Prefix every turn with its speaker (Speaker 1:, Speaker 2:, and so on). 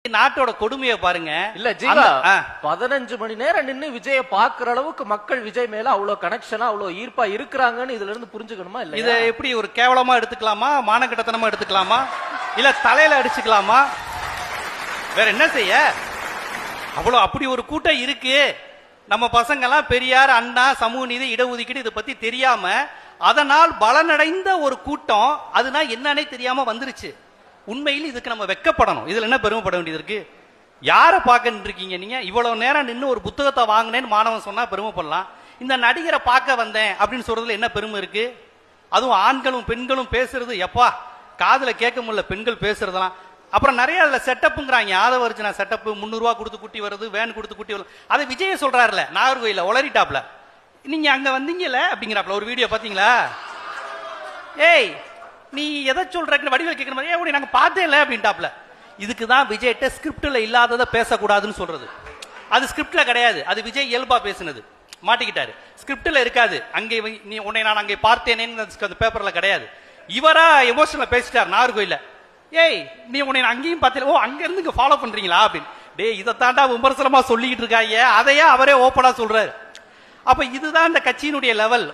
Speaker 1: நாட்டோட கொடுமையை பாருங்க.
Speaker 2: இல்ல ஜீவா, 15 மணி நேரம் நின்னு விஜய பாக்குற அளவுக்கு மக்கள் விஜய் மேல அவ்வளவு கனெக்ஷனா அவ்வளவு ஈர்ப்பா இருக்கிறாங்கன்னு இதுல இருந்து புரிஞ்சுக்கணுமா? இல்ல
Speaker 1: இத எப்படி ஒரு கேவலமா எடுத்துக்கலாமா, மானகட்டத்தனமா எடுத்துக்கலாமா, இல்ல தலையில அடிச்சுக்கலாமா? வேற என்ன செய்ய? அவ்வளவு அப்படி ஒரு கூட்டம் இருக்கு. நம்ம பசங்க எல்லாம் பெரியார், அண்ணா, சமூக நீதி, இடஒதுக்கீடு இதை பத்தி தெரியாம அதனால் பலனடைந்த ஒரு கூட்டம் அதுனா என்னன்னே தெரியாம வந்துருச்சு. உண்மையில் இதுக்கு நம்ம வெக்கப்படணும். இதுல என்ன பெருமைப்பட வேண்டியது இருக்கு? யாரை பார்க்க இருக்கீங்க நீங்க? இவ்வளவு நேரம் நின்று ஒரு புத்தகத்தை வாங்கினேன்னு மாணவன் சொன்னா பெருமைப்படலாம். இந்த நடிகரை பார்க்க வந்தேன் அப்படின்னு சொல்றதுல என்ன பெருமை இருக்கு? அதுவும் ஆண்களும் பெண்களும் பேசுறது எப்பா காதுல கேட்க முடியல, பெண்கள் பேசுறதெல்லாம். அப்புறம் நிறைய அதுல செட்டப்புங்கிறாங்க. ஆதவர்ஜனா செட்டப் 300 ரூபா கொடுத்து குட்டி வருது, வேன் கொடுத்து குட்டி வருது. அதை விஜய சொல்றாருல நாகர்கோயில உளறிட்டாப்ல. நீங்க அங்க வந்தீங்கல்ல அப்படிங்கிறாப்ல. ஒரு வீடியோ பாத்தீங்களா? ஏய் நீ எதை சொல்ற வடிவில் கேட்கிற மாதிரி நாங்க பார்த்தே இல்லை அப்படின்ட்டாப்ல. இதுக்குதான் விஜய்கிட்ட ஸ்கிரிப்ட்ல இல்லாததை பேசக்கூடாதுன்னு சொல்றது. அது ஸ்கிரிப்ட்ல கிடையாது, அது விஜய் இயல்பா பேசினது. மாட்டிக்கிட்டாரு. ஸ்கிரிப்ட்ல இருக்காது. அங்கே நீ உன்னை நான் அங்கே பார்த்தேனேன்னு அந்த பேப்பர்ல கிடையாது. இவரா எமோஷனல பேசிட்டார் நாகர்கோயில. ஏய் நீ உன்னை அங்கேயும் பார்த்தேன், ஓ அங்க இருந்து இங்க ஃபாலோ பண்றீங்களா அப்படின்னு. டே இதை தாண்டா விமர்சனமா சொல்லிக்கிட்டு இருக்காங்க, அதையே அவரே ஓப்பனா சொல்றாரு. அப்ப இதுதான் இந்த கட்சியினுடைய லெவல்.